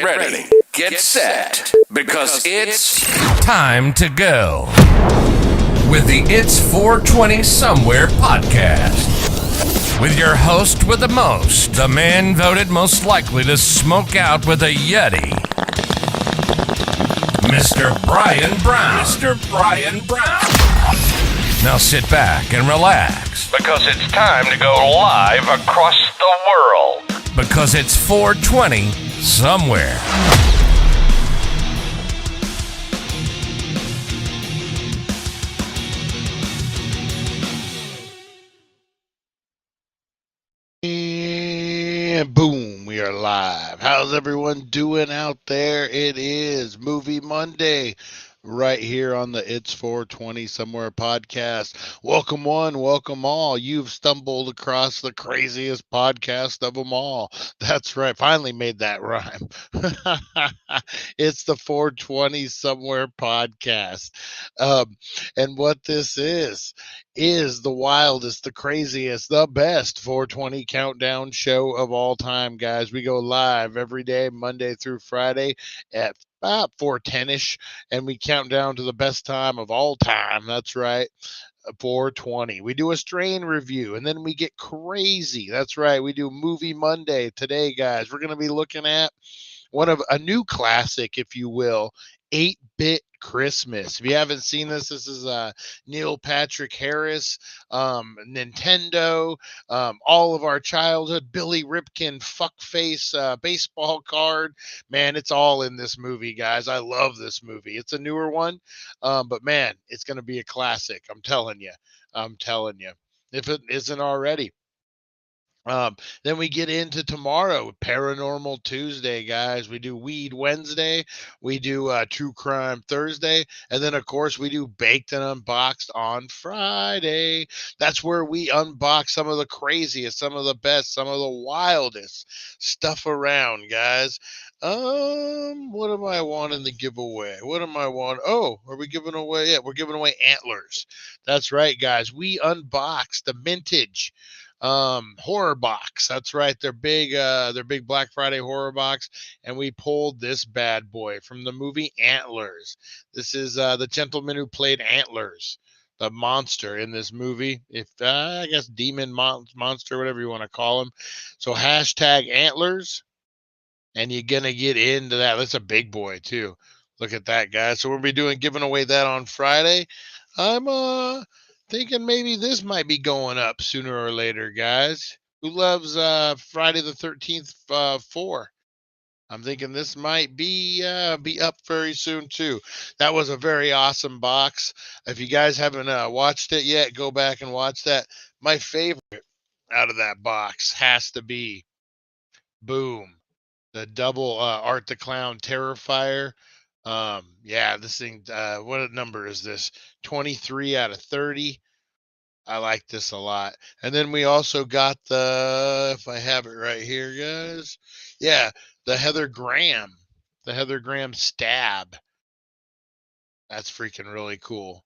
ready, get set, because it's time to go with the It's 420 Somewhere podcast. With your host with the most, the man voted most likely to smoke out with a Yeti, Mr. Brian Brown. Now sit back and relax, because it's time to go live across the world. Because it's 420 Somewhere. And boom, we are live. How's everyone doing out there? It is Movie Monday right here on the It's 420 Somewhere podcast. Welcome one, welcome all. You've stumbled across the craziest podcast of them all. That's right. Finally made that rhyme. It's the 420 Somewhere podcast. And what this is the wildest, the craziest, the best 420 countdown show of all time, guys. We go live every day, Monday through Friday at about 4:10ish, and we count down to the best time of all time. That's right, 420. We do a strain review, and then we get crazy. That's right, we do Movie Monday today, guys. We're going to be looking at one of a new classic, if you will, 8-Bit Christmas. If you haven't seen this is Neil Patrick Harris, Nintendo, all of our childhood, Billy Ripken, fuckface, baseball card. Man, it's all in this movie, guys. I love this movie. It's a newer one, but man, it's going to be a classic. I'm telling you, if it isn't already. Then we get into tomorrow, Paranormal Tuesday, guys. We do Weed Wednesday, we do True Crime Thursday, and then, of course, we do Baked and Unboxed on Friday. That's where we unbox some of the craziest, some of the best, some of the wildest stuff around, guys. What am I wanting to give away? What am I wanting? Oh, are we giving away? Yeah, we're giving away antlers. That's right, guys. We unboxed the vintage horror box. That's right, their big Black Friday horror box, and we pulled this bad boy from the movie Antlers. This is the gentleman who played Antlers, the monster in this movie, if I guess demon monster, whatever you want to call him. So hashtag Antlers, and you're gonna get into that. That's a big boy too. Look at that, guys. So we'll be giving away that on Friday. I'm thinking maybe this might be going up sooner or later, guys. Who loves Friday the 13th 4? I'm thinking this might be up very soon too. That was a very awesome box. If you guys haven't watched it yet, go back and watch that. My favorite out of that box has to be boom, the double Art the Clown Terrifier. Yeah, this thing, what number is this? 23 out of 30. I like this a lot. And then we also got if I have it right here, guys. Yeah, the Heather Graham stab. That's freaking really cool.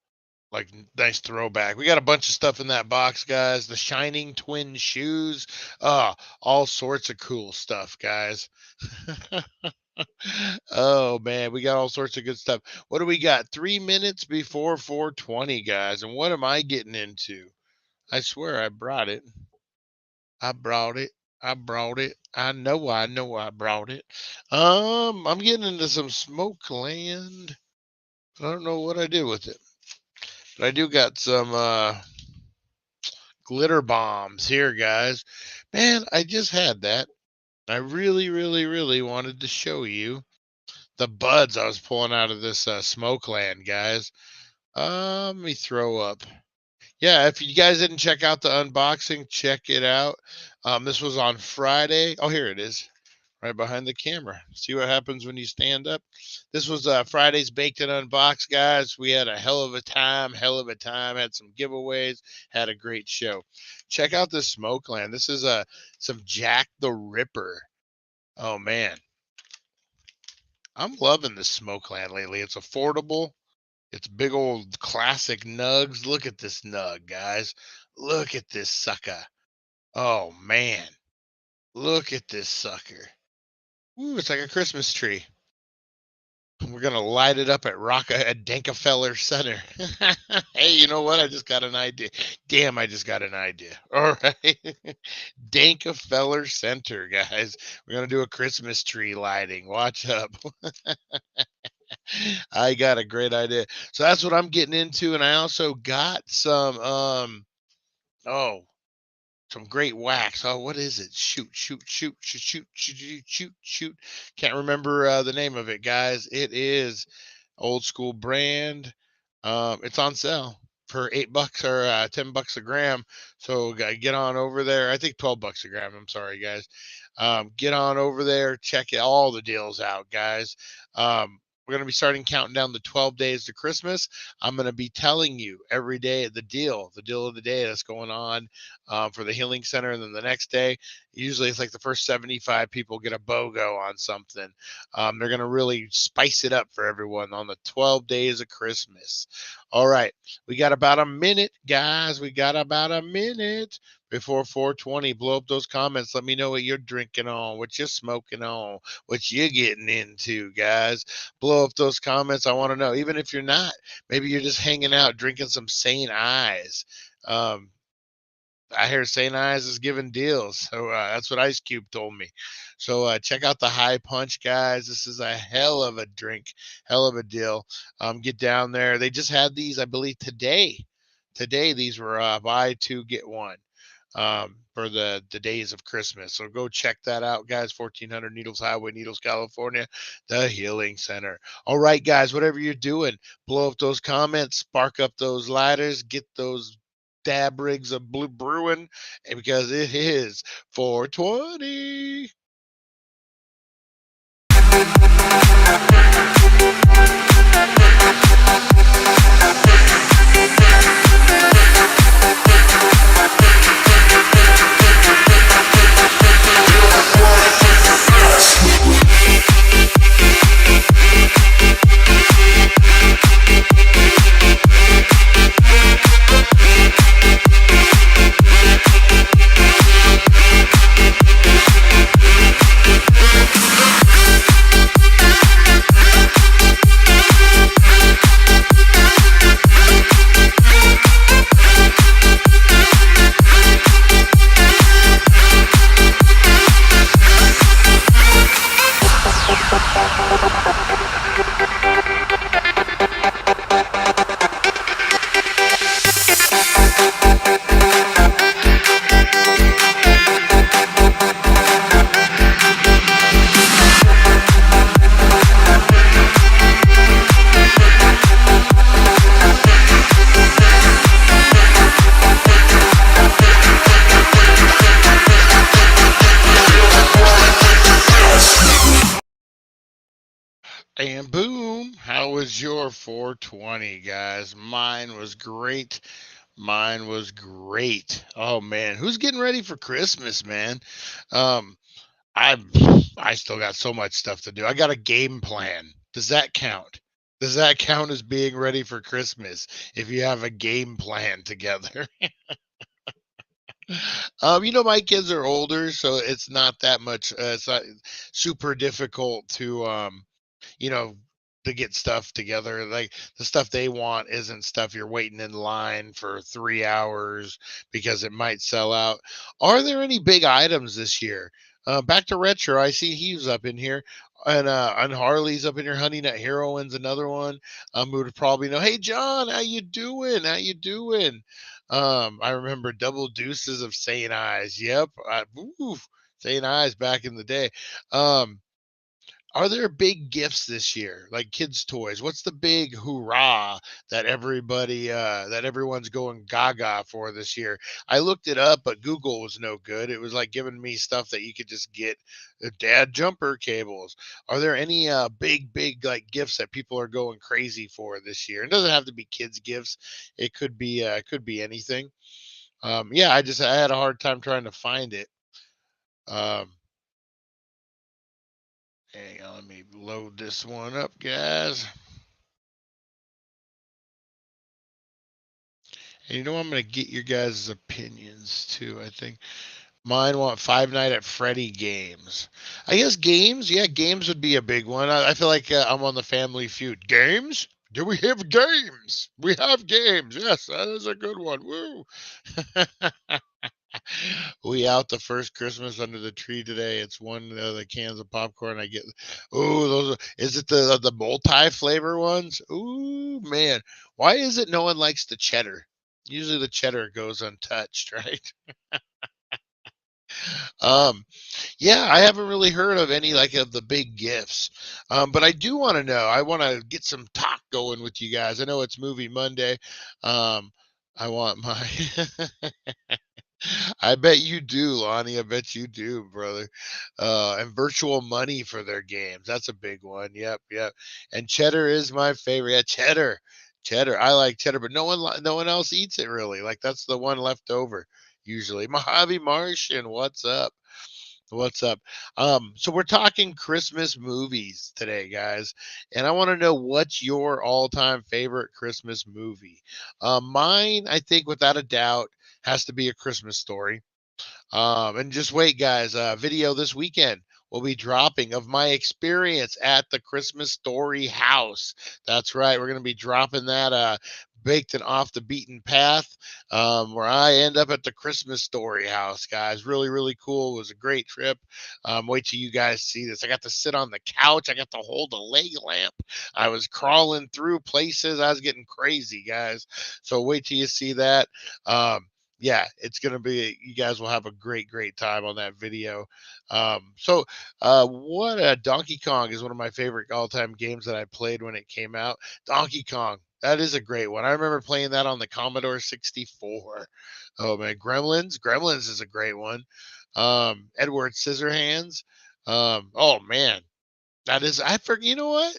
Like, nice throwback. We got a bunch of stuff in that box, guys. The Shining Twin shoes. All sorts of cool stuff, guys. Oh man, we got all sorts of good stuff. What do we got? 3 minutes before 420, guys. And what am I getting into? I swear I brought it. I brought it. I know I brought it. I'm getting into some smoke land. I don't know what I did with it. But I do got some glitter bombs here, guys. Man, I just had that. I really, really, really wanted to show you the buds I was pulling out of this smoke land, guys. Let me throw up. Yeah, if you guys didn't check out the unboxing, check it out. This was on Friday. Oh, here it is, right behind the camera. See what happens when you stand up? This was Friday's Baked and Unboxed, guys. We had a hell of a time. Had some giveaways, had a great show. Check out this Smokeland. This is some Jack the Ripper. Oh, man. I'm loving this Smokeland lately. It's affordable. It's big old classic nugs. Look at this nug, guys. Look at this sucker. Oh, man. Look at this sucker. Ooh, it's like a Christmas tree. We're gonna light it up at Dankefeller Center. Hey, you know what? I just got an idea. Damn, I just got an idea. All right, Dankefeller Center, guys. We're gonna do a Christmas tree lighting. Watch up. I got a great idea. So that's what I'm getting into, and I also got some oh some great wax. Oh, what is it? Shoot. Can't remember the name of it, guys. It is old school brand. It's on sale for $8 or $10 a gram. So get on over there. I think $12 a gram. I'm sorry, guys. Get on over there. Check all the deals out, guys. We're going to be starting counting down the 12 days to Christmas. I'm going to be telling you every day the deal of the day that's going on for the Healing Center. And then the next day, usually it's like the first 75 people get a BOGO on something. They're going to really spice it up for everyone on the 12 days of Christmas. All right. We got about a minute, guys. We got about a minute before 420. Blow up those comments. Let me know what you're drinking on, what you're smoking on, what you're getting into, guys. Blow up those comments. I want to know. Even if you're not, maybe you're just hanging out, drinking some St. Ives. I hear St. Ives is giving deals. So that's what Ice Cube told me. So check out the High Punch, guys. This is a hell of a drink, hell of a deal. Get down there. They just had these, I believe, today. Today, these were buy two, get one for the days of Christmas. So go check that out, guys. 1400 Needles Highway, Needles, California, the Healing Center. All right, guys, whatever you're doing, blow up those comments, spark up those lighters, get those dab rigs of blue brewing, because it is 420. And boom, how was your 420, guys? Mine was great. Mine was great. Oh man, who's getting ready for Christmas, man? Um, I I still got so much stuff to do. I got a game plan. Does that count? Does that count as being ready for Christmas if you have a game plan together? My kids are older, so it's not that much. It's not super difficult you know, to get stuff together. Like the stuff they want isn't stuff you're waiting in line for 3 hours because it might sell out. Are there any big items this year? Back to retro. I see Heaves up in here. And Harley's up in here. Honey Nut Heroine's another one. Who would probably know. Hey John, how you doing? How you doing? I remember Double Deuces of St. Ives. Yep. St. Ives back in the day. Um, are there big gifts this year, like kids' toys? What's the big hoorah that everyone's going gaga for this year? I looked it up, but Google was no good. It was like giving me stuff that you could just get dad jumper cables. Are there any big like gifts that people are going crazy for this year? It doesn't have to be kids' gifts. It could be anything. Yeah, I had a hard time trying to find it. Um, Hang on, let me load this one up, guys. And I'm going to get your guys' opinions too, I think. Mine want Five Night at Freddy games. I guess games. Yeah, games would be a big one. I feel like I'm on the Family Feud. Games? Do we have games? We have games. Yes, that is a good one. Woo! We out the first Christmas under the tree today. It's one of the cans of popcorn I get. Oh, those is it the multi flavor ones? Ooh, man. Why is it no one likes the cheddar? Usually the cheddar goes untouched, right? Um, yeah, I haven't really heard of any like of the big gifts. But I do want to know. I want to get some talk going with you guys. I know it's Movie Monday. Um, I want my I bet you do, Lonnie. I bet you do, brother. And virtual money for their games. That's a big one. Yep, yep. And cheddar is my favorite. Yeah, cheddar. Cheddar. I like cheddar, but no one else eats it really. Like that's the one left over usually. Mojave Martian, what's up? What's up? So we're talking Christmas movies today, guys, and I want to know what's your all-time favorite Christmas movie. Mine, I think, without a doubt, has to be A Christmas Story. And just wait, guys. Video this weekend will be dropping of my experience at the Christmas Story house. That's right. We're going to be dropping that baked and off the beaten path where I end up at the Christmas Story house, guys. Really, really cool. It was a great trip. Wait till you guys see this. I got to sit on the couch. I got to hold a leg lamp. I was crawling through places. I was getting crazy, guys. So wait till you see that. Yeah, it's gonna be. You guys will have a great time on that video. What Donkey Kong is one of my favorite all-time games that I played when it came out. Donkey Kong, that is a great one. I remember playing that on the Commodore 64. Oh man, Gremlins is a great one. Edward Scissorhands. Oh man, that is. I forget. You know what?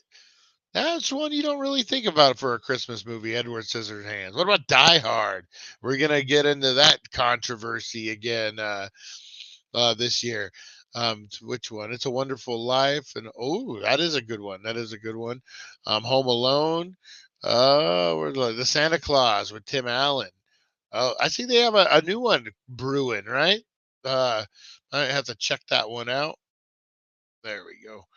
That's one you don't really think about for a Christmas movie, Edward Scissorhands. What about Die Hard? We're gonna get into that controversy again this year. Which one? It's a Wonderful Life, and oh, that is a good one. That is a good one. Home Alone. We're the Santa Claus with Tim Allen. Oh, I see they have a new one brewing, right? Uh, I have to check that one out. There we go.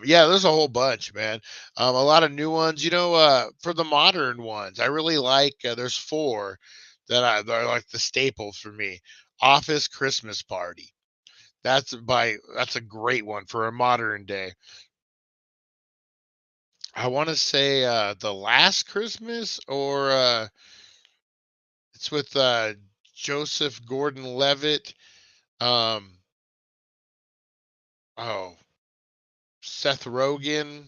Yeah, there's a whole bunch, man. A lot of new ones. For the modern ones, I really like. There's four that are like the staples for me. Office Christmas Party. That's a great one for a modern day. I want to say the Last Christmas, or it's with Joseph Gordon-Levitt. Um, oh, Seth Rogen.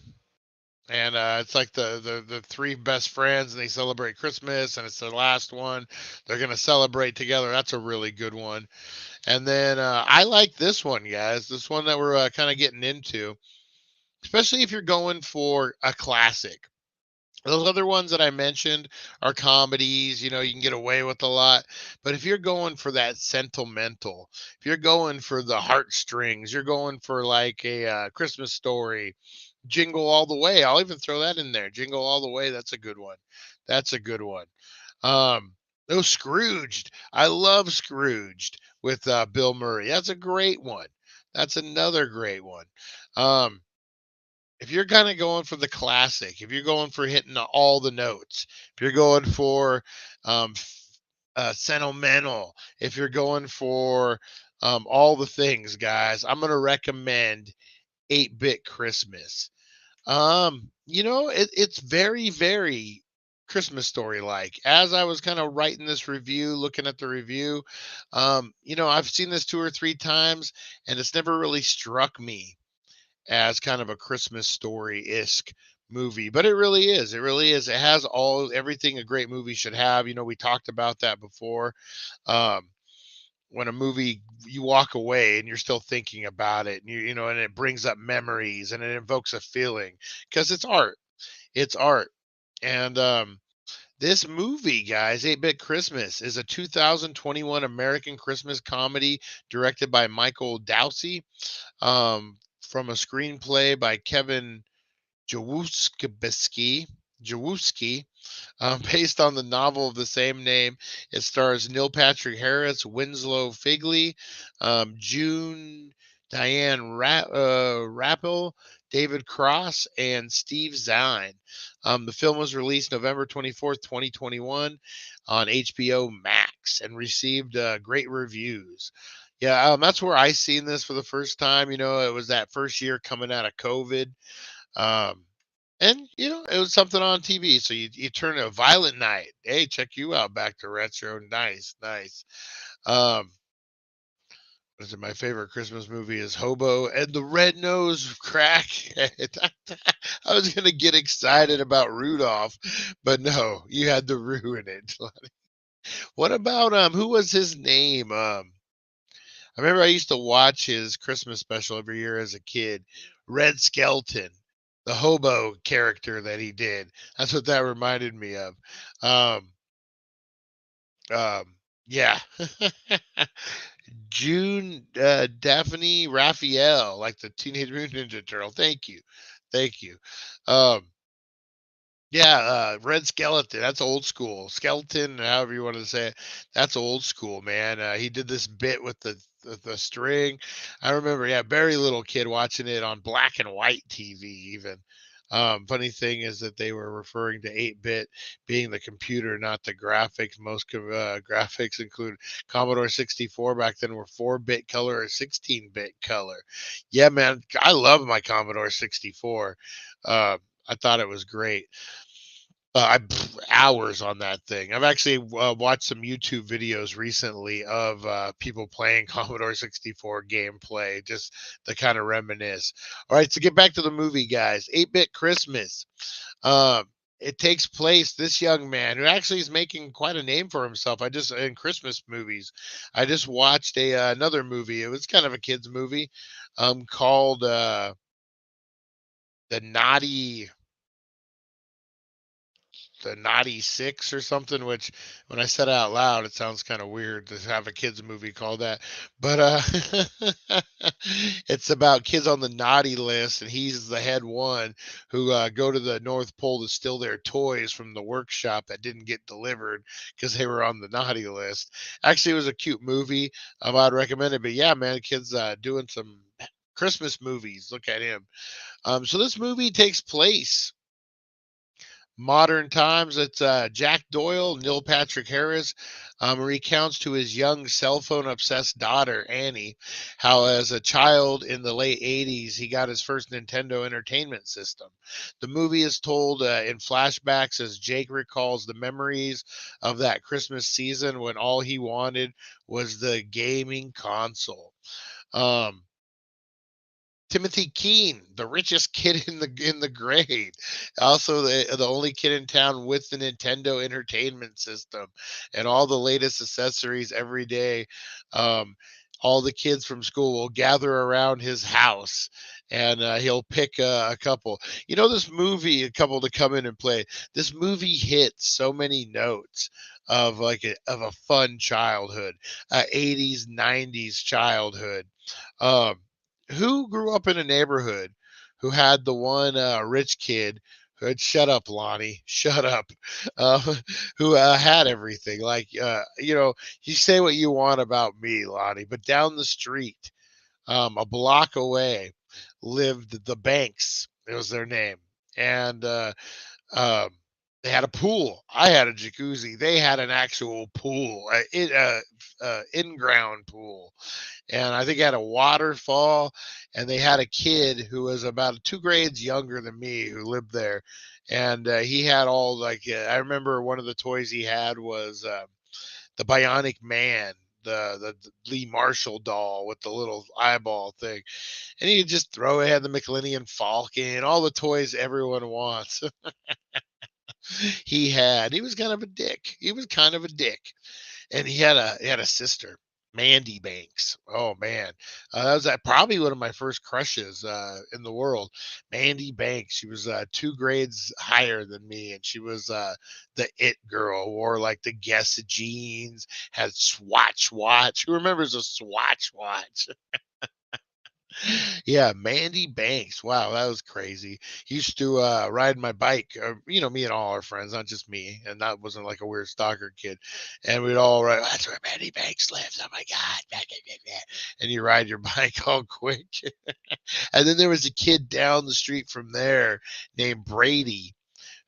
And it's like the three best friends, and they celebrate Christmas, and it's the last one. They're gonna celebrate together. That's a really good one. And then I like this one, guys. This one that we're kind of getting into, especially if you're going for a classic. Those other ones that I mentioned are comedies, you can get away with a lot. But if you're going for that sentimental, if you're going for the heartstrings, you're going for like a Christmas Story, Jingle All the Way. I'll even throw that in there. Jingle All the Way. That's a good one. That's a good one. Oh, Scrooged. I love Scrooged with Bill Murray. That's a great one. That's another great one. Um, if you're kind of going for the classic, if you're going for hitting all the notes, if you're going for sentimental, if you're going for all the things, guys, I'm going to recommend 8-Bit Christmas. It's very, very Christmas Story like. As I was kind of writing this review, looking at the review, I've seen this two or three times, and it's never really struck me as kind of a Christmas Story-esque movie, but it really is. It really is. It has everything a great movie should have. We talked about that before. Um, when a movie you walk away and you're still thinking about it, and and it brings up memories and it invokes a feeling because it's art. And this movie, guys, 8-Bit Christmas, is a 2021 American Christmas comedy directed by Michael Dowsey, from a screenplay by Kevin Jawuskiewicz. Jaworski, based on the novel of the same name. It stars Neil Patrick Harris, Winslow Figley, June Diane Rappel, David Cross, and Steve Zahn. The film was released November 24th, 2021 on HBO Max and received great reviews. Yeah, that's where I seen this for the first time. It was that first year coming out of COVID. Um, and it was something on TV. So you turn to Violent Night. Hey, check you out. Back to retro. Nice, nice. Um, what is it? My favorite Christmas movie is Hobo and the Red-Nosed Crackhead. I was gonna get excited about Rudolph, but no, you had to ruin it. What about who was his name? I remember I used to watch his Christmas special every year as a kid. Red Skelton, the hobo character that he did. That's what that reminded me of. Um, yeah. June Daphne Raphael, like the Teenage Mutant Ninja Turtle. Thank you. Thank you. Um, Yeah, Red Skeleton. That's old school. Skeleton, however you want to say it. That's old school, man. He did this bit with the string. I remember, yeah, very little kid watching it on black and white TV. Even funny thing is that they were referring to 8-bit being the computer, not the graphics. Most graphics include Commodore 64 back then were 4-bit color or 16-bit color. Yeah, man, I love my Commodore 64. I thought it was great. Hours on that thing. I've actually watched some YouTube videos recently of people playing Commodore 64 gameplay, just to kind of reminisce. All right, so get back to the movie, guys. 8-Bit Christmas. Um, it takes place. This young man who actually is making quite a name for himself. In Christmas movies. I just watched another movie. It was kind of a kids movie, called the Naughty the Naughty Six or something, which when I said it out loud, it sounds kind of weird to have a kids movie called that. But it's about kids on the naughty list, and he's the head one who go to the North Pole to steal their toys from the workshop that didn't get delivered because they were on the naughty list. Actually, it was a cute movie. I'd recommend it. But yeah, man, kids doing some Christmas movies. Look at him. So this movie takes place modern times. It's Jack Doyle, Neil Patrick Harris, recounts to his young cell phone obsessed daughter, Annie, how as a child in the late 80s, he got his first Nintendo Entertainment System. The movie is told in flashbacks as Jake recalls the memories of that Christmas season when all he wanted was the gaming console. Um, Timothy Keene, the richest kid in the grade, also the only kid in town with the Nintendo Entertainment System, and all the latest accessories every day. Um, all the kids from school will gather around his house, and he'll pick a couple. This movie, a couple to come in and play. This movie hits so many notes of of a fun childhood, 80s, 90s childhood. Um, who grew up in a neighborhood who had the one rich kid who had shut up, Lonnie, shut up, uh, who had everything? You say what you want about me, Lonnie, but down the street, a block away, lived the Banks. It was their name, and um, they had a pool. I had a jacuzzi. They had an actual pool, in-ground pool, and I think it had a waterfall. And they had a kid who was about 2 grades younger than me who lived there, and he had all I remember one of the toys he had was the Bionic Man. The Lee Marshall doll with the little eyeball thing, and he could just throw it. Had the Millennium Falcon, all the toys everyone wants. He was kind of a dick. He was kind of a dick, and he had a sister, Mandy Banks. Oh man, that was probably one of my first crushes in the world. Mandy Banks. She was 2 grades higher than me, and she was the it girl. Wore like the Guess jeans, had Swatch watch. Who remembers a Swatch watch? Yeah, Mandy Banks. Wow, that was crazy. He used to ride my bike, me and all our friends, not just me. And that wasn't like a weird stalker kid. And we'd all ride, that's where Mandy Banks lives. Oh my God. Blah, blah, blah, blah. And you ride your bike all quick. And then there was a kid down the street from there named Brady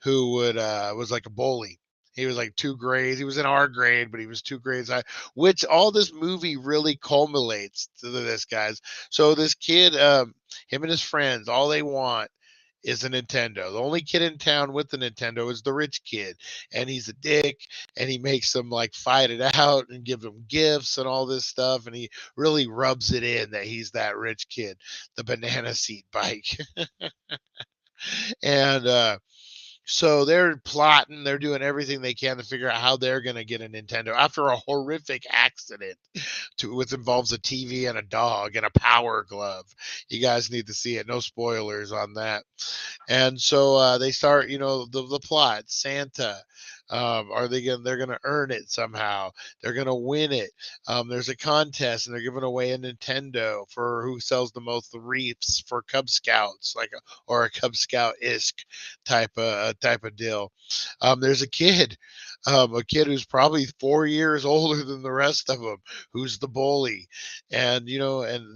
who would was like a bully. He was like 2 grades. He was in our grade, but he was 2 grades high. Which all this movie really culminates to this, guys. So this kid, him and his friends, all they want is a Nintendo. The only kid in town with the Nintendo is the rich kid, and he's a dick, and he makes them like fight it out and give them gifts and all this stuff, and he really rubs it in that he's that rich kid, the banana seat bike, and so they're plotting, they're doing everything they can to figure out how they're going to get a Nintendo after a horrific accident which involves a TV and a dog and a power glove. You guys need to see it. No spoilers on that. And so they start, the plot. Santa. They're gonna earn it somehow. They're gonna win it. There's a contest and they're giving away a Nintendo for who sells the most wreaths for Cub Scouts, or a Cub Scout-isk type of deal. There's a kid who's probably 4 years older than the rest of them, who's the bully, and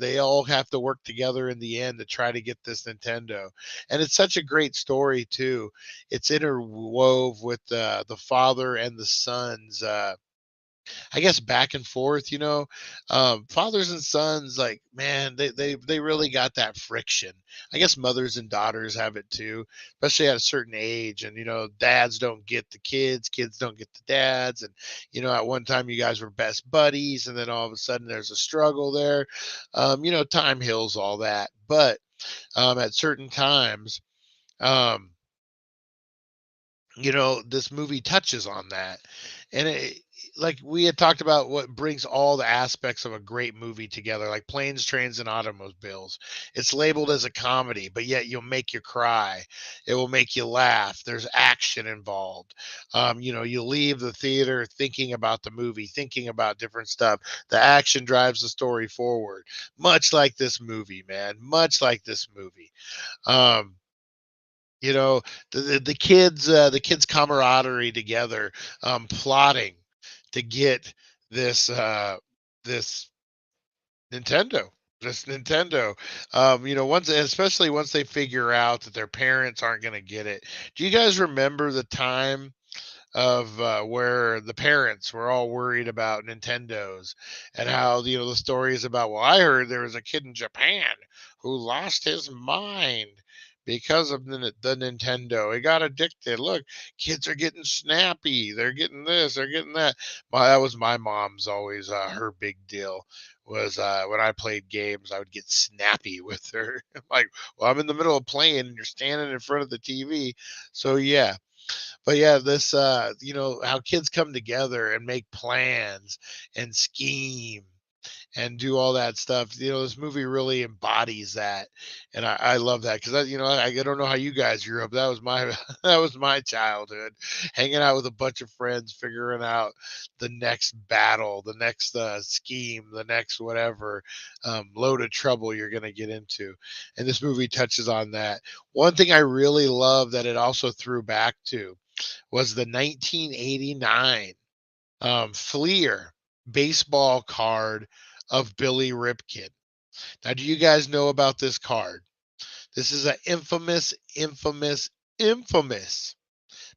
they all have to work together in the end to try to get this Nintendo. And it's such a great story too. It's interwove with the father and the sons. I guess back and forth, fathers and sons, like, man, they really got that friction. I guess mothers and daughters have it too, especially at a certain age. And, dads don't get the kids, kids don't get the dads. And, at one time you guys were best buddies, and then all of a sudden there's a struggle there. Time heals all that. But at certain times, um, this movie touches on that. And like we had talked about, what brings all the aspects of a great movie together, like Planes, Trains, and Automobiles. It's labeled as a comedy, but yet you'll make you cry. It will make you laugh. There's action involved. You leave the theater thinking about the movie, thinking about different stuff. The action drives the story forward, much like this movie, man. Much like this movie. Um, the kids camaraderie together, plotting to get this this Nintendo. This Nintendo, especially once they figure out that their parents aren't going to get it. Do you guys remember the time of where the parents were all worried about Nintendos, and how the story is about, well, I heard there was a kid in Japan who lost his mind because of the Nintendo. He got addicted. Look, kids are getting snappy. They're getting this. They're getting that. That was my mom's always her big deal. Was when I played games, I would get snappy with her. Like, well, I'm in the middle of playing, and you're standing in front of the TV. So yeah, but yeah, this how kids come together and make plans and scheme and do all that stuff. This movie really embodies that, and I love that, because I don't know how you guys grew up. That was my that was my childhood, hanging out with a bunch of friends, figuring out the next battle, the next scheme, the next whatever load of trouble you're gonna get into. And this movie touches on that. One thing I really love that it also threw back to was the 1989 Fleer baseball card of Billy Ripken. Now, do you guys know about this card? This is an infamous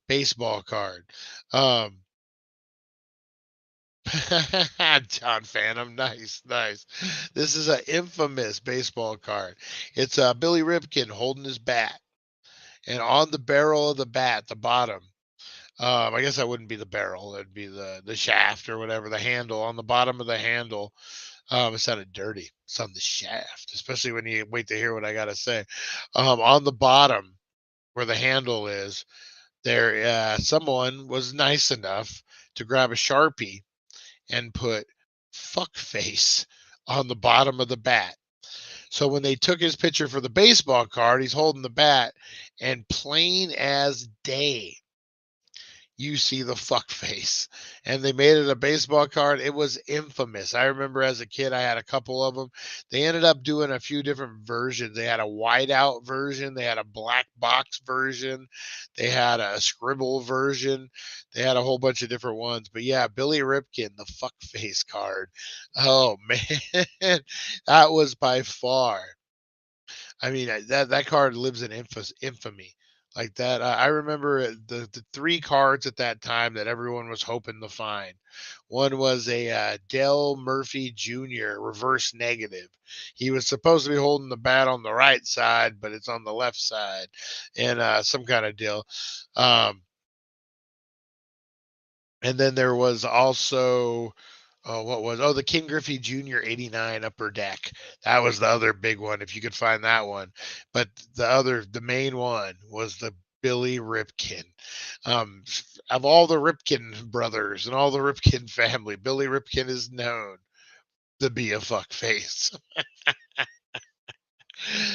baseball card. John Phantom, nice. This is an infamous baseball card. It's Billy Ripken holding his bat, and on the barrel of the bat, the bottom. I guess that wouldn't be the barrel; it'd be the shaft or whatever, the handle. On the bottom of the handle, it sounded dirty. It's on the shaft, especially when you wait to hear what I gotta say. On the bottom, where the handle is, there, someone was nice enough to grab a Sharpie and put "fuck face" on the bottom of the bat. So when they took his picture for the baseball card, he's holding the bat, and plain as day, you see the fuck face. And they made it a baseball card. It was infamous. I remember as a kid, I had a couple of them. They ended up doing a few different versions. They had a whiteout version, they had a black box version, they had a scribble version, they had a whole bunch of different ones. But yeah, Billy Ripken, the fuck face card. Oh man, that was by far. I mean, that card lives in infamy like that. I remember the three cards at that time that everyone was hoping to find. One was a Dell Murphy Jr. reverse negative. He was supposed to be holding the bat on the right side, but it's on the left side, and some kind of deal. And then there was also, the King Griffey Jr. 89 upper deck. That was the other big one, if you could find that one. But the main one was the Billy Ripken. Of all the Ripken brothers and all the Ripken family, Billy Ripken is known to be a fuck face.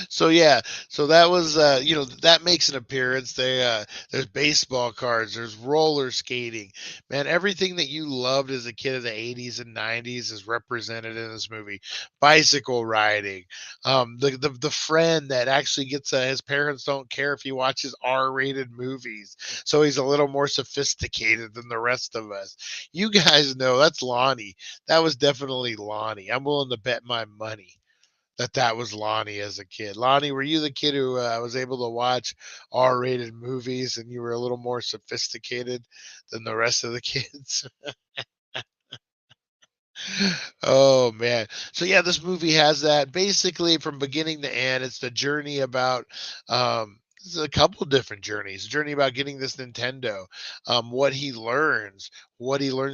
So yeah, so that was that makes an appearance. There's baseball cards, there's roller skating. Man, everything that you loved as a kid of the 80s and 90s is represented in this movie. Bicycle riding. The friend that actually gets his parents don't care if he watches R-rated movies. So he's a little more sophisticated than the rest of us. You guys know that's Lonnie. That was definitely Lonnie. I'm willing to bet my money that was Lonnie as a kid. Lonnie, were you the kid who was able to watch R-rated movies and you were a little more sophisticated than the rest of the kids? Oh man. So yeah, this movie has that basically from beginning to end. It's the journey about there's a couple different journeys. A journey about getting this Nintendo, what he learns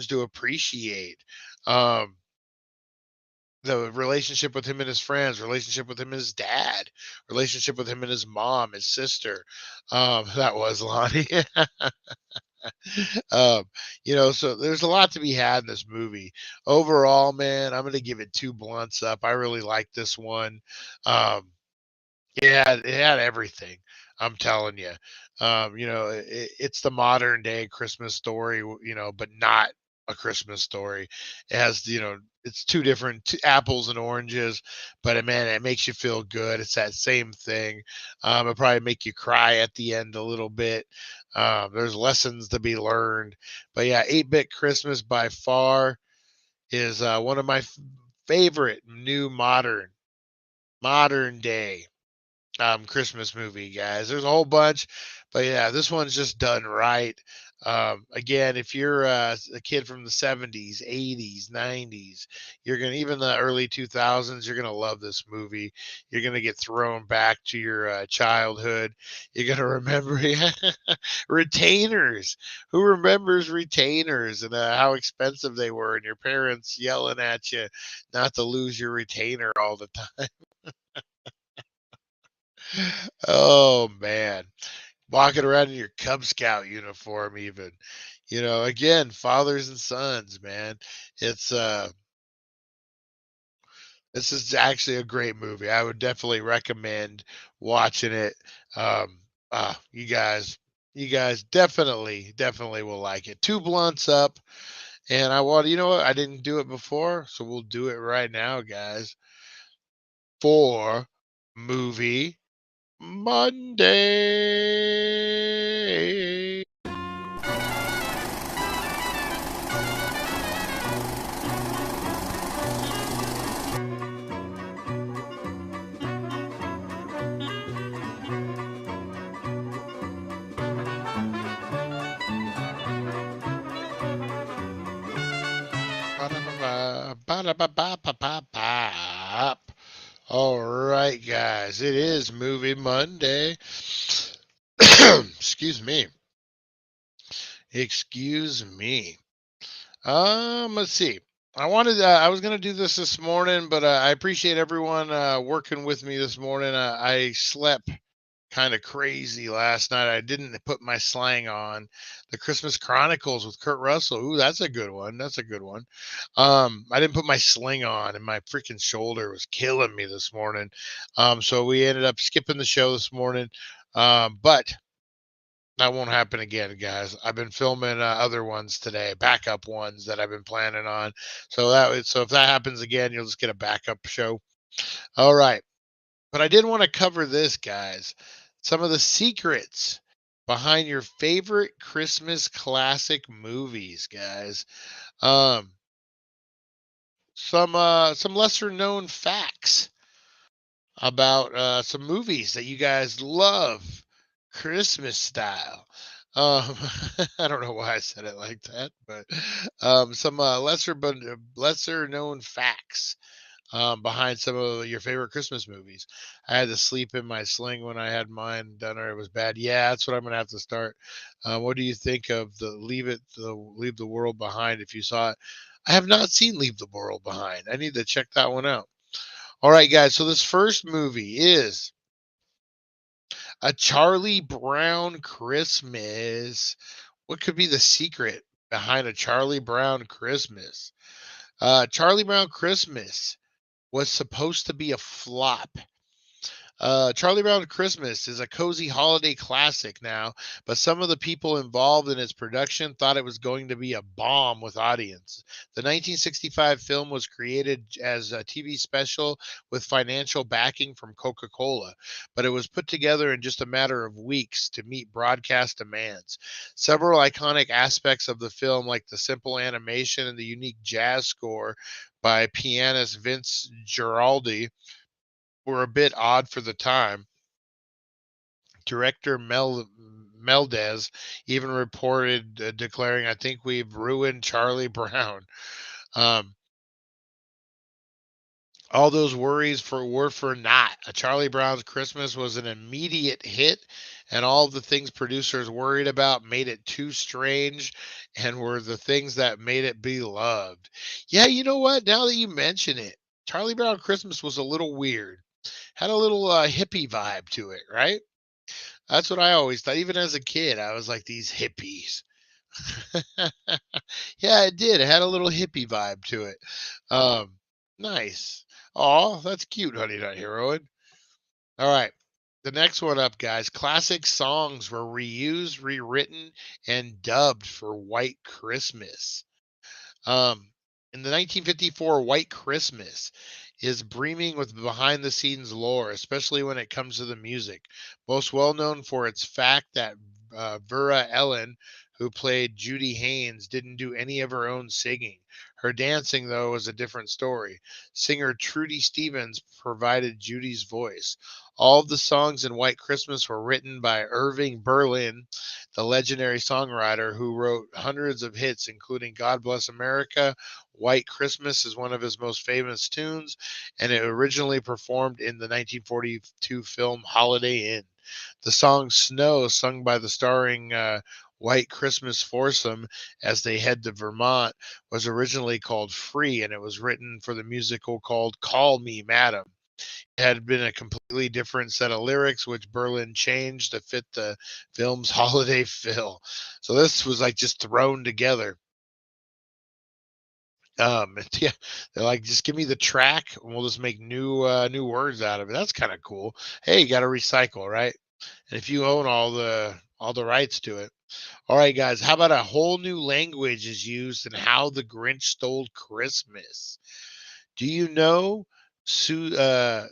to appreciate. Um, the relationship with him and his friends, relationship with him and his dad, relationship with him and his mom, his sister. That was Lonnie. um, so there's a lot to be had in this movie. Overall, man, I'm gonna give it two blunts up. I really like this one. Um, yeah, it had everything. I'm telling you. It's the modern day Christmas story, but not a Christmas story. It has, it's two different apples and oranges, but man, it makes you feel good. It's that same thing. It'll probably make you cry at the end a little bit. There's lessons to be learned, but yeah, 8-Bit Christmas by far is one of my favorite new modern day Christmas movie, guys. There's a whole bunch, but yeah, this one's just done right. Again, if you're a kid from the 70s, 80s, 90s, you're gonna even the early 2000s, you're gonna love this movie. You're gonna get thrown back to your childhood. You're gonna remember retainers. Who remembers retainers and how expensive they were, and your parents yelling at you not to lose your retainer all the time. Oh man, walking around in your Cub Scout uniform, even. Again, fathers and sons, man. It's this is actually a great movie. I would definitely recommend watching it. Um, you guys definitely will like it. Two blunts up, and you know what? I didn't do it before, so we'll do it right now, guys. For movie Monday. Ba-da-ba-ba-ba-ba-bop. All right, guys, it is Movie Monday. Excuse me. Excuse me. Let's see. I was gonna do this morning, but I appreciate everyone working with me this morning. I slept kind of crazy last night. I didn't put my slang on. The Christmas Chronicles with Kurt Russell. Ooh, that's a good one. That's a good one. I didn't put my sling on, and my freaking shoulder was killing me this morning. So we ended up skipping the show this morning. But That won't happen again, guys. I've been filming other ones today, backup ones that I've been planning on. So if that happens again, you'll just get a backup show. All right. But I did want to cover this, guys. Some of the secrets behind your favorite Christmas classic movies, guys. Um, some lesser known facts about some movies that you guys love, Christmas style. Um, I don't know why I said it like that, but some lesser known facts behind some of your favorite Christmas movies. I had to sleep in my sling when I had mine done, or it was bad. Yeah, that's what I'm gonna have to start. What do you think of the Leave the World Behind? If you saw it, I have not seen Leave the World Behind. I need to check that one out. All right, guys. So this first movie is A Charlie Brown Christmas. What could be the secret behind A Charlie Brown Christmas? Charlie Brown Christmas was supposed to be a flop. Charlie Brown Christmas is a cozy holiday classic now, but some of the people involved in its production thought it was going to be a bomb with audience. The 1965 film was created as a TV special with financial backing from Coca Cola, but it was put together in just a matter of weeks to meet broadcast demands. Several iconic aspects of the film, like the simple animation and the unique jazz score by pianist Vince Guaraldi, were a bit odd for the time. Director Meldes even reported declaring, "I think we've ruined Charlie Brown." Um, all those worries were for naught. A Charlie Brown's Christmas was an immediate hit, and all of the things producers worried about made it too strange and were the things that made it be loved. Yeah, you know what? Now that you mention it, Charlie Brown Christmas was a little weird. Had a little hippie vibe to it, right? That's what I always thought. Even as a kid, I was like, these hippies. Yeah, it did. It had a little hippie vibe to it. Um, nice. Oh, that's cute, Honey Nut Heroine. All right. The next one up, guys. Classic songs were reused, rewritten, and dubbed for White Christmas. In the 1954 White Christmas is brimming with behind the scenes lore, especially when it comes to the music. Most well known for its fact that Vera Ellen, who played Judy Haynes, didn't do any of her own singing. Her dancing, though, was a different story. Singer Trudy Stevens provided Judy's voice. All of the songs in White Christmas were written by Irving Berlin, the legendary songwriter who wrote hundreds of hits, including God Bless America. White Christmas is one of his most famous tunes, and it originally performed in the 1942 film Holiday Inn. The song Snow, sung by the starring White Christmas foursome as they head to Vermont, was originally called Free, and it was written for the musical called Call Me Madam. It had been a completely different set of lyrics, which Berlin changed to fit the film's holiday fill. So this was like just thrown together. Yeah, they're like, just give me the track, and we'll just make new words out of it. That's kind of cool. Hey, you got to recycle, right? And if you own all the rights to it. All right, guys, how about a whole new language is used in How the Grinch Stole Christmas? Do you know Su- uh,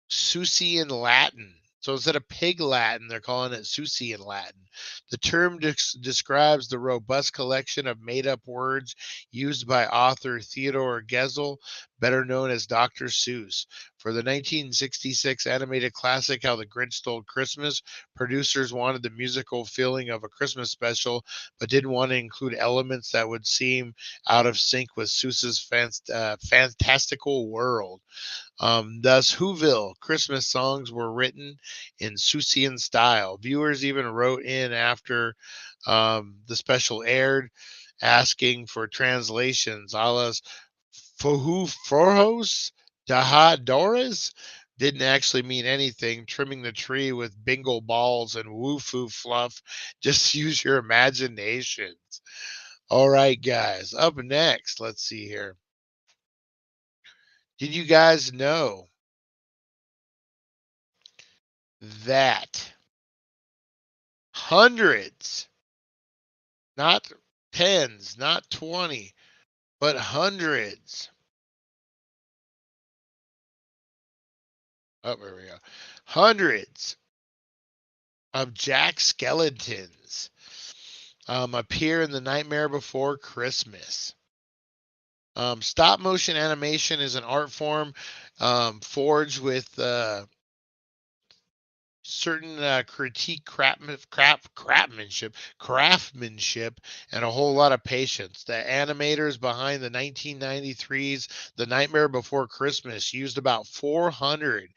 Susi in Latin? So instead of pig Latin, they're calling it Susi in Latin. The term describes the robust collection of made up words used by author Theodore Geisel, better known as Dr. Seuss. For the 1966 animated classic How the Grinch Stole Christmas, producers wanted the musical feeling of a Christmas special, but didn't want to include elements that would seem out of sync with Seuss's fantastical world. Thus, Whoville Christmas songs were written in Seussian style. Viewers even wrote in after the special aired, asking for translations, a la Fohu Forhos, Daha Doris. Didn't actually mean anything. Trimming the tree with bingo balls and woo-foo fluff. Just use your imaginations. All right, guys. Up next, let's see here. Did you guys know that hundreds, not tens, not 20, but hundreds. Oh, there we go. Hundreds of Jack skeletons appear in The Nightmare Before Christmas. Stop motion animation is an art form forged with certain craftsmanship, and a whole lot of patience. The animators behind the 1993's The Nightmare Before Christmas used about 400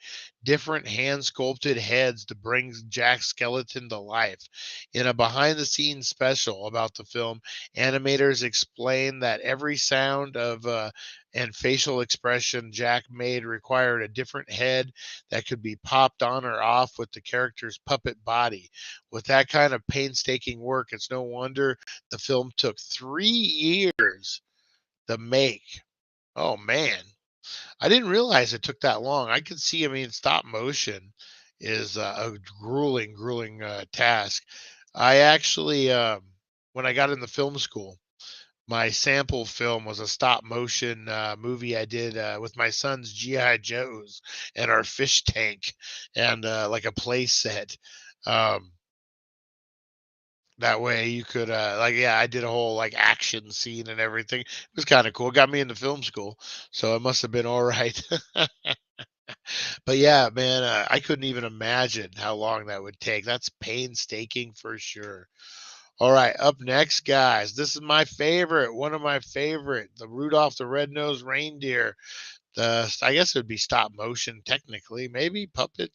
different hand sculpted heads to bring Jack Skeleton to life. In a behind the scenes special about the film, animators explain that every sound of and facial expression Jack made required a different head that could be popped on or off with the character's puppet body. With that kind of painstaking work, it's no wonder the film took 3 years to make. Oh man, I didn't realize it took that long. I could see, I mean, stop motion is a grueling task. I actually, when I got into film school, my sample film was a stop motion movie I did with my son's GI Joes and our fish tank and like a play set. Um, that way you could like, yeah, I did a whole like action scene and everything. It was kind of cool. It got me into film school, so it must have been all right. But yeah, man, I couldn't even imagine how long that would take. That's painstaking for sure. All right, up next, guys. This is my favorite, one of my favorite, the Rudolph the Red-Nosed Reindeer. I guess it would be stop motion technically, maybe puppet.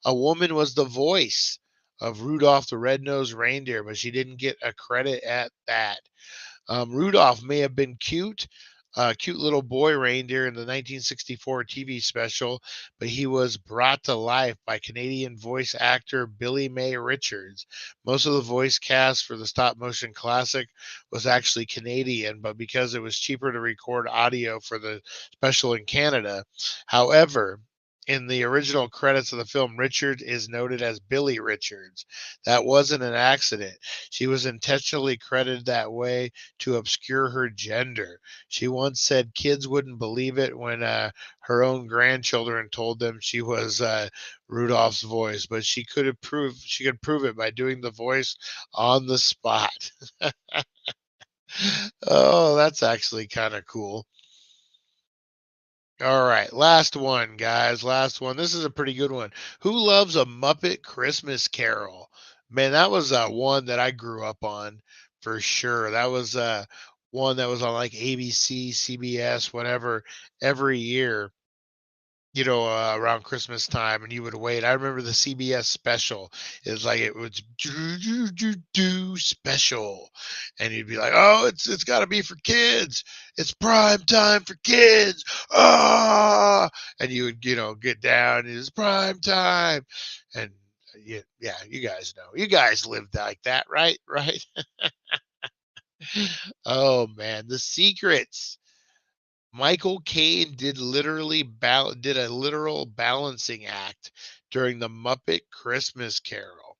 A woman was the voice of Rudolph the Red-Nosed Reindeer, but she didn't get a credit at that. Rudolph may have been cute, cute little boy reindeer in the 1964 TV special, but he was brought to life by Canadian voice actor Billy May Richards. Most of the voice cast for the stop motion classic was actually Canadian, but because it was cheaper to record audio for the special in Canada. However, in the original credits of the film, Richard is noted as Billy Richards. That wasn't an accident. She was intentionally credited that way to obscure her gender. She once said kids wouldn't believe it when her own grandchildren told them she was Rudolph's voice, but she could prove it by doing the voice on the spot. Oh, that's actually kind of cool. All right, last one, guys. Last one. This is a pretty good one. Who loves a Muppet Christmas Carol? Man, that was one that I grew up on for sure. That was one that was on like ABC, CBS, whatever, every year, around Christmas time, and you would wait. I remember the CBS special. It was like it was do special, and you'd be like, "Oh, it's got to be for kids. It's prime time for kids." Ah, and you would get down. It's prime time, and yeah, you guys know. You guys lived like that, right? Right. Oh man, the secrets. Michael Caine did a literal balancing act during the Muppet Christmas Carol.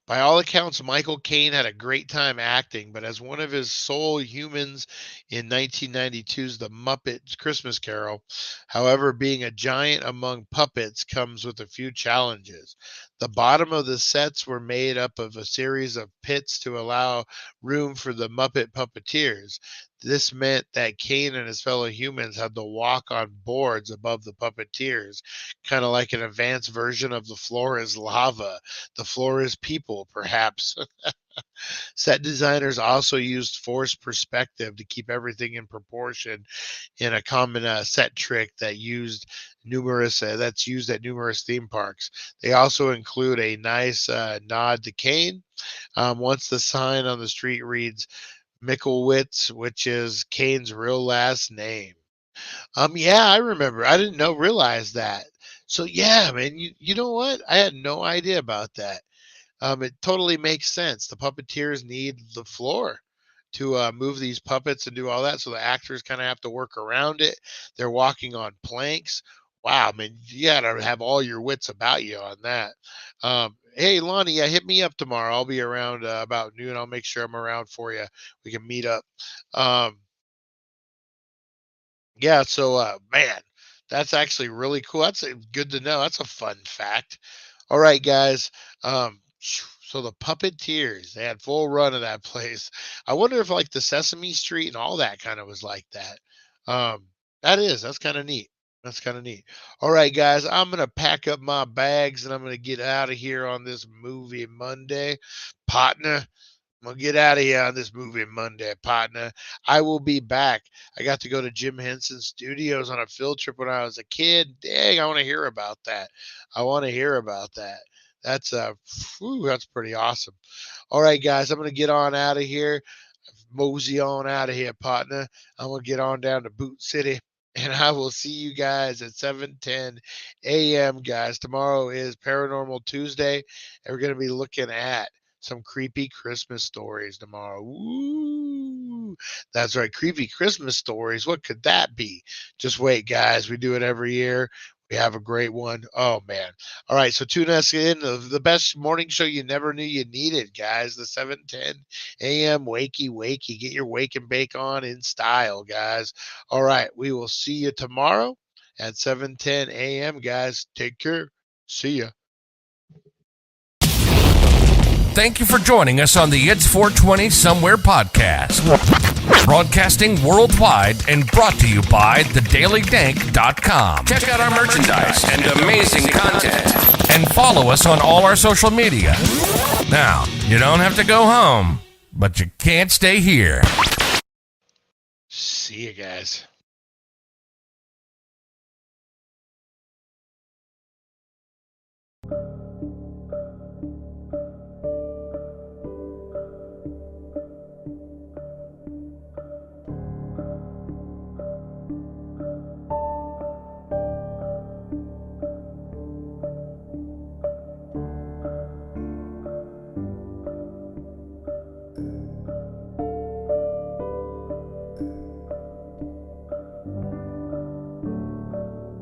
By all accounts, Michael Caine had a great time acting, but as one of his sole humans in 1992's The Muppet Christmas Carol, however, being a giant among puppets comes with a few challenges. The bottom of the sets were made up of a series of pits to allow room for the Muppet puppeteers. This meant that Caine and his fellow humans had to walk on boards above the puppeteers, kind of like an advanced version of the floor is lava. The floor is people, perhaps. Set designers also used forced perspective to keep everything in proportion in a common set trick that's used at numerous theme parks. They also include a nice nod to Caine. Once the sign on the street reads Mickelwitz, which is Caine's real last name. Yeah, I remember. I didn't realize that. So yeah, man, you know what? I had no idea about that. It totally makes sense. The puppeteers need the floor to move these puppets and do all that. So the actors kind of have to work around it. They're walking on planks. Wow, man, you got to have all your wits about you on that. Hey, Lonnie, yeah, hit me up tomorrow. I'll be around about noon. I'll make sure I'm around for you. We can meet up. Um, yeah, so man, that's actually really cool. That's good to know. That's a fun fact. All right, guys. So the Puppeteers, they had full run of that place. I wonder if like the Sesame Street and all that kind of was like that. That's kind of neat. That's kind of neat. All right, guys, I'm gonna pack up my bags and I'm gonna get out of here on this movie Monday, partner. I'm gonna get out of here on this movie Monday, partner. I will be back. I got to go to Jim Henson Studios on a field trip when I was a kid. Dang, I want to hear about that. I want to hear about that. That's that's pretty awesome. All right, guys, I'm gonna get on out of here. Mosey on out of here, partner. I'm gonna get on down to Boot City. And I will see you guys at 7:10 a.m. guys. Tomorrow is Paranormal Tuesday, and we're gonna be looking at some creepy Christmas stories tomorrow. Ooh, that's right, creepy Christmas stories. What could that be? Just wait, guys. We do it every year. We have a great one. Oh man. All right, so tune us in. The best morning show you never knew you needed, guys. The 7:10 a.m. Wakey Wakey. Get your wake and bake on in style, guys. All right, we will see you tomorrow at 7:10 a.m. guys. Take care. See ya. Thank you for joining us on the It's 420 Somewhere podcast. Broadcasting worldwide and brought to you by thedailydank.com. Check out our merchandise and amazing content. And follow us on all our social media. Now, you don't have to go home, but you can't stay here. See you guys.